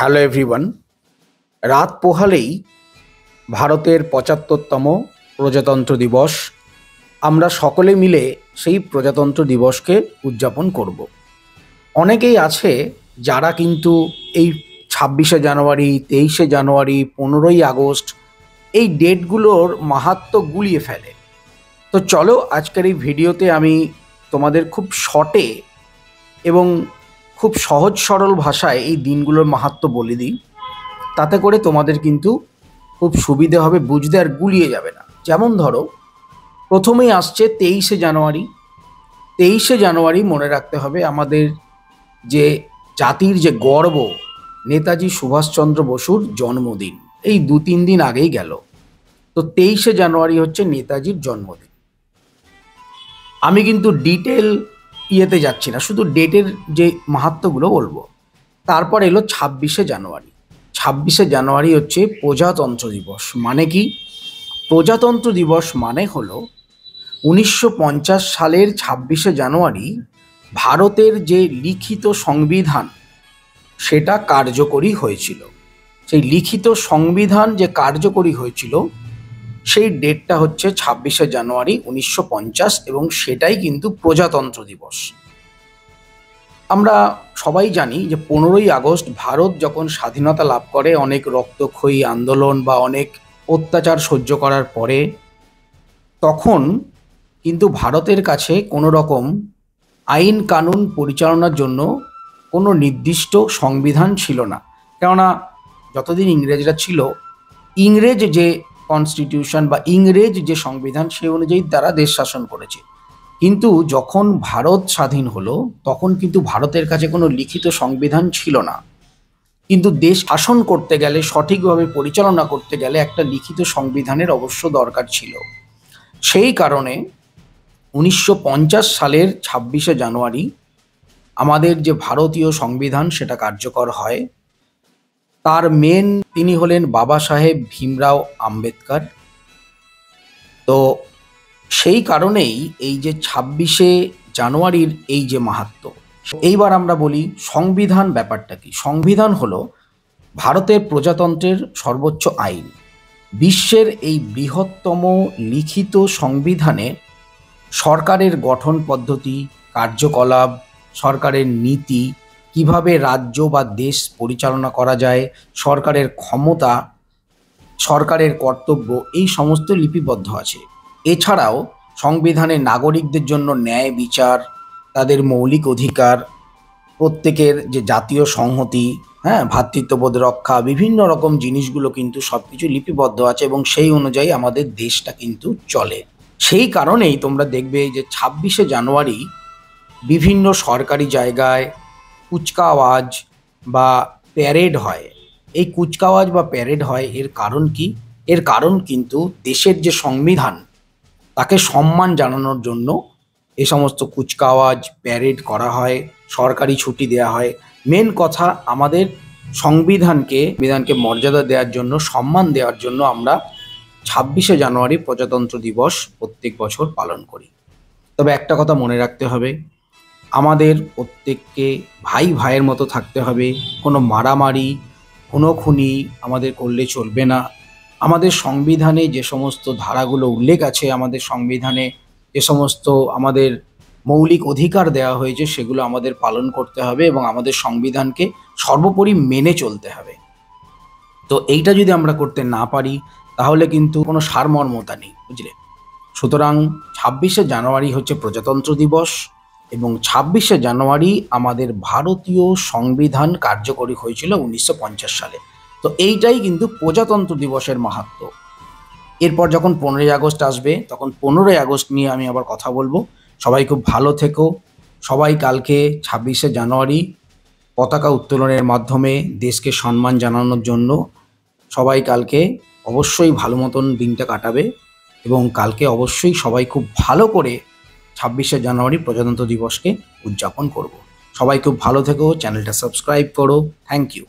Hello everyone. রাত পোহালেই ভারতের ৭৫তম প্রজাতন্ত্র দিবস। আমরা সকলে মিলে সেই প্রজাতন্ত্র দিবসকে উদযাপন করব। অনেকেই আছে যারা কিন্তু এই ২৬শে জানুয়ারি, ২৩শে জানুয়ারি, ১৫ই আগস্ট এই ডেটগুলোর মাহাত্ম্য গুলিয়ে ফেলে। তো চলো আজকের এই ভিডিওতে আমি তোমাদের খুব শর্টে এবং খুব সহজ সরল ভাষায় এই দিনগুলোর মাহাত্ম্য বলে দিই। তাতে করে তোমাদের কিন্তু খুব সুবিধে হবে বুঝতে, আর গুলিয়ে যাবে না। যেমন ধরো, প্রথমেই আসছে ২৩শে জানুয়ারি। ২৩শে জানুয়ারি মনে রাখতে হবে আমাদের যে জাতির যে গর্ব, নেতাজি সুভাষচন্দ্র বসুর জন্মদিন। এই ২-৩ দিন আগেই গেল। তো ২৩শে জানুয়ারি হচ্ছে নেতাজির জন্মদিন। আমি কিন্তু ডিটেল ইয়েতে যাচ্ছি না, শুধু ডেটের যে মাহাত্ম্যগুলো বলবো। তারপর এলো ২৬শে জানুয়ারি। ২৬শে জানুয়ারি হচ্ছে প্রজাতন্ত্র দিবস। মানে কি? প্রজাতন্ত্র দিবস মানে হলো ১৯৫০ সালের ২৬শে জানুয়ারি ভারতের যে লিখিত সংবিধান সেটা কার্যকরী হয়েছিল। সেই লিখিত সংবিধান যে কার্যকরী হয়েছিল সেই ডেটটা হচ্ছে ২৬শে জানুয়ারি ১৯৫০, এবং সেটাই কিন্তু প্রজাতন্ত্র দিবস। আমরা সবাই জানি যে ১৫ই আগস্ট ভারত যখন স্বাধীনতা লাভ করে, অনেক রক্তক্ষয়ী আন্দোলন বা অনেক অত্যাচার সহ্য করার পরে, তখন কিন্তু ভারতের কাছে কোনো রকম আইন কানুন পরিচালনার জন্য কোনো নির্দিষ্ট সংবিধান ছিল না। কেননা যতদিন ইংরেজরা ছিল, ইংরেজ যে কনস্টিটিউশন বা ইংরেজ যে সংবিধান সেই অনুযায়ী তারা দেশ শাসন করেছে। কিন্তু যখন ভারত স্বাধীন হলো তখন কিন্তু ভারতের কাছে কোনো লিখিত সংবিধান ছিল না। কিন্তু দেশ শাসন করতে গেলে, সঠিকভাবে পরিচালনা করতে গেলে একটা লিখিত সংবিধানের অবশ্য দরকার ছিল। সেই কারণে ১৯৫০ সালের ২৬শে জানুয়ারি আমাদের যে ভারতীয় সংবিধান সেটা কার্যকর হয়। তার মেন তিনি হলেন বাবা সাহেব ভীমরাও আম্বেদকর। তো সেই কারণেই এই যে ২৬শে জানুয়ারির এই যে মাহাত্ম্য। এইবার আমরা বলি সংবিধান ব্যাপারটা কি। সংবিধান হলো ভারতের প্রজাতন্ত্রের সর্বোচ্চ আইন। বিশ্বের এই বৃহত্তম লিখিত সংবিধানে সরকারের গঠন পদ্ধতি, কার্যকলাপ, সরকারের নীতি, কিভাবে রাজ্য বা দেশ পরিচালনা করা যায়, সরকারের ক্ষমতা, সরকারের কর্তব্য, এই সমস্ত লিপিবদ্ধ আছে। এছাড়াও সংবিধানে নাগরিকদের জন্য ন্যায় বিচার, তাদের মৌলিক অধিকার, প্রত্যেকের যে জাতীয় সংহতি, ভ্রাতৃত্ববোধ রক্ষা, বিভিন্ন রকম জিনিসগুলো কিন্তু সব কিছু লিপিবদ্ধ আছে, এবং সেই অনুযায়ী আমাদের দেশটা কিন্তু চলে। সেই কারণেই তোমরা দেখবে যে ২৬শে জানুয়ারি বিভিন্ন সরকারি জায়গায় কুচকাওয়াজ বা প্যারেড হয়। এই কুচকাওয়াজ বা প্যারেড হয়, এর কারণ কি? এর কারণ কিন্তু দেশের যে সংবিধান তাকে সম্মান জানানোর জন্য এ সমস্ত কুচকাওয়াজ প্যারেড করা হয়, সরকারি ছুটি দেওয়া হয়। মেন কথা, আমাদের সংবিধানকে মর্যাদা দেওয়ার জন্য, সম্মান দেওয়ার জন্য আমরা ২৬শে জানুয়ারি প্রজাতন্ত্র দিবস প্রত্যেক বছর পালন করি। তবে একটা কথা মনে রাখতে হবে, আমাদের প্রত্যেককে ভাই ভাইয়ের মতো থাকতে হবে। কোনো মারামারি, খুনোখুনি আমাদের করলে চলবে না। আমাদের সংবিধানে যে সমস্ত ধারাগুলো উল্লেখ আছে, আমাদের সংবিধানে যে সমস্ত আমাদের মৌলিক অধিকার দেওয়া হয়েছে, সেগুলো আমাদের পালন করতে হবে এবং আমাদের সংবিধানকে সর্বোপরি মেনে চলতে হবে। তো এইটা যদি আমরা করতে না পারি তাহলে কিন্তু কোনো সারমর্মতা নেই, বুঝলে? সুতরাং ২৬শে জানুয়ারি হচ্ছে প্রজাতন্ত্র দিবস, এবং ২৬শে জানুয়ারি আমাদের ভারতীয় সংবিধান কার্যকরী হয়েছিল ১৯৫০ সালে। তো এইটাই কিন্তু প্রজাতন্ত্র দিবসের মাহাত্ম্য। এরপর যখন ১৫ই আগস্ট আসবে, তখন ১৫ই আগস্ট নিয়ে আমি আবার কথা বলবো। সবাই খুব ভালো থেকো। সবাই কালকে ২৬শে জানুয়ারি পতাকা উত্তোলনের মাধ্যমে দেশকে সম্মান জানানোর জন্য সবাই কালকে অবশ্যই ভালো মতন দিনটা কাটাবে, এবং কালকে অবশ্যই সবাই খুব ভালো করে ২৬শে জানুয়ারি প্রজাতন্ত্র দিবসকে উদযাপন করব। সবাই খুব ভালো থেকো, চ্যানেলটা সাবস্ক্রাইব করো। Thank you.